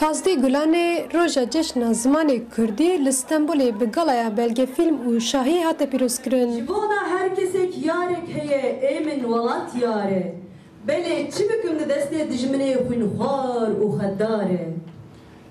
Pazdê Gulanê roja cejna zimanê Kurdî li Stenbolê bi galaya belgefîlm û şahî hate pîrozkirin. Ji bona her kesek yarek heye ê min welat yare. Belê çi bikim di destê dijminê xwînxwar û xeddare.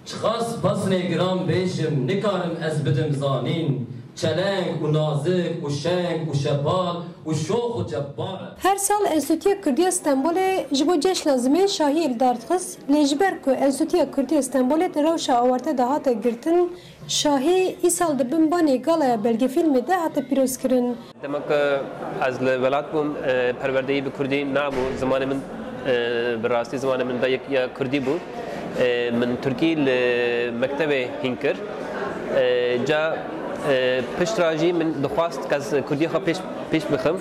Çiqas pasnê giran bêjim nikarim ez bidim zanîn. Çelenk û nazik û şeng û şepal û şox û cebbar. Her sal Enstitüya Kurdiya Stenbolê ji bo cejna zimên şahî li darxist, lê ji ber ku Enstitüya Kurdiya Stenbolê di rewşa awarte de hate girtin, şahî îsal di bin banê galaya belgefîlmê de hate pîrozkirin. Demek ez li welat bûm perwerdeyî bi Kurdî nabû zimanê min bi rastî zimanê min de ya Kurdî bû. Min Tirkî li mektebê hîn kir. Ca piştra jî min dixwast ez Kurdîya xwe pêş bixim.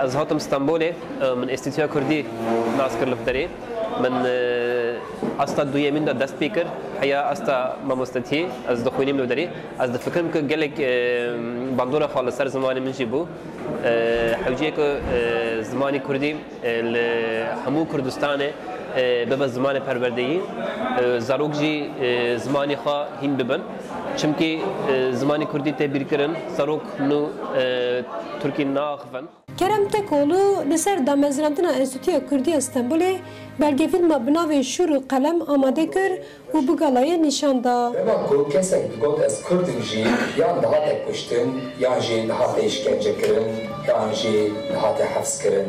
Ez hatim Stenbolê min Enstitüya Kurdî nas kir li Fderê. Min asta duyemîn de dest pê kir. Heya asta mamostetiyê ez dixwînîm li Fderê. Ez difikirim ku gelek bandora xwe li ser zimanê min jî bû. Hewciyê ku zimanê Kurdî li hemû Kurdistanê bibe zimanê perwerdeyî. Zarok jî zimanê xwe hîn bibin. Çünkü zimanê Kurdî tê bîrkirin, zarok nû Tirkî naxivin. Kerem Tekoğlu li ser damezrantina Enstitüya Kurdiya Stenbolê belgefîlma bi navê Şûr û Qelem amade kir û bu galayê nîşan da. Dema ku kesek digot ez Kurdim jî yan dihate kuştin, yan jî dihate işkence kirin, yan jî dihate hefs kirin.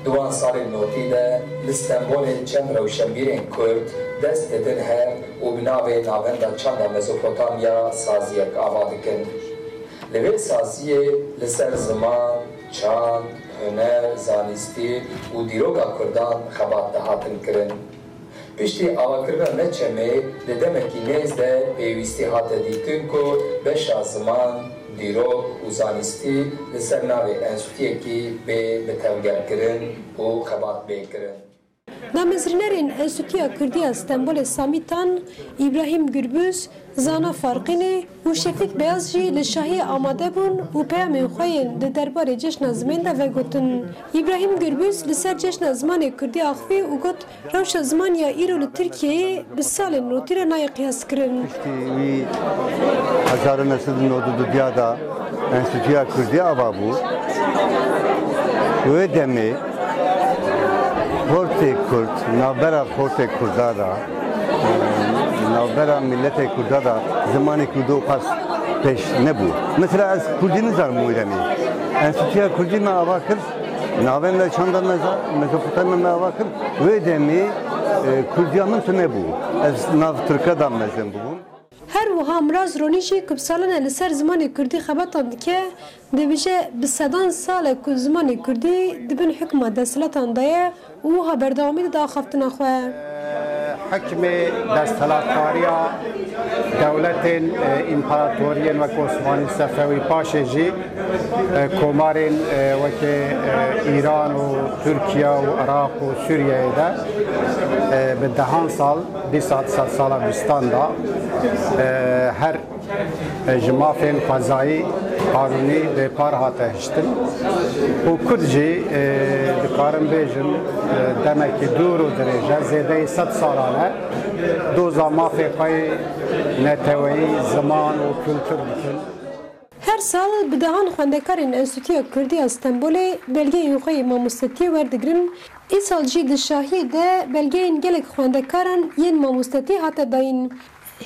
Duwan salên notî de li Stenbolê çend rewşenbîrên Kurd dest didin her û bi navê navenda çanda Mezopotamya saziyek ava dikin. Li vê saziyê li ser ziman, çand, huner, zanîstî û dîroka Kurdan xebat dihatin kirin. Piştî avakirina neçemê li demekî nêz de pêwîstî hate dîtin ku beşa ziman, dîrok û zanîstî li ser navê enstitûyekî bê bitevgerkirin û xebat bêkirin. Damezrînerên Enstitüya Kurdiya Stenbolê Samîtan, İbrahim Gürbüz, Zana Farqînê û Şefîk Beyaz jî li şahî amade bûn û peyamên xwe yên di derbarê cejna zimên de vegotin. İbrahim Gürbüz li ser cejna zimanê Kurdî axivî û got rewşa zimaniya îro li Tirkiyeyê bi salên notî re nayê qiyaskirin. Wî 1992 da Enstitüya Kurdiya ava bû. Wê demê Hortê Kurd, navbera Hortê Kurda da, navbera milletê Kurda da zimanê Kurdî qas pêş nebû. Mesela ez Kurdî nizanim wê demê. Enstitüya Kurdî me ava kir, navenda çanda Mezopotamya me ava kir, wê demê Kurdiya min tu nebû. Ez nav Tirkiye da mezin bûbûm. Her wiha Miraz Ronî jî ku bi salan li ser zimanê Kurdî xebatan dike, dibêje bi sedan sal e ku zimanê Kurdî dibin hikma desthilattan de ye û wiha berdewamî dide axaftina xwe. Hekmê desthilatkariya dewletên împaratoriyên wek Osmanî Sefewî paşê jî komarên wekê İran û Tirkiye û Iraq û Sûriyeyê de bi dehan sal, dîsad sala bîstan da her ji mafên xwezayî qanûnî bêpar hate hiştin û Kurd jî dikarin bêjin demekî dûr û dirêj e zêdeyî 100 salan e doza mafê xwe neteweyî ziman û kültür dikin. Her sal bi dehan xwendekarên Enstitüya Kurdiya Stenbolê belgeyên xwe yê mamostetiyê werdigirin, îsal jî di şahî de belgeyên gelek xwendekaran yên mamostetî hate dayîn.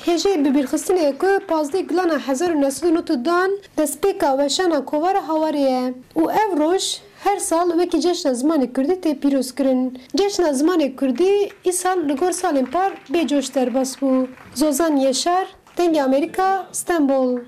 Hêjê bi bîrxistinê ku Pazdê Gulana 1992 dan destpêka weşana kovara hawarê ye û ev roj her sal wekî cejna zimanê Kurdî tê pîrozkirin. Cejna zimanê Kurdî îsal li gor salên par bêcoş derbas bû. Zozan Yeşar, Dengê Amerîka, Stenbol.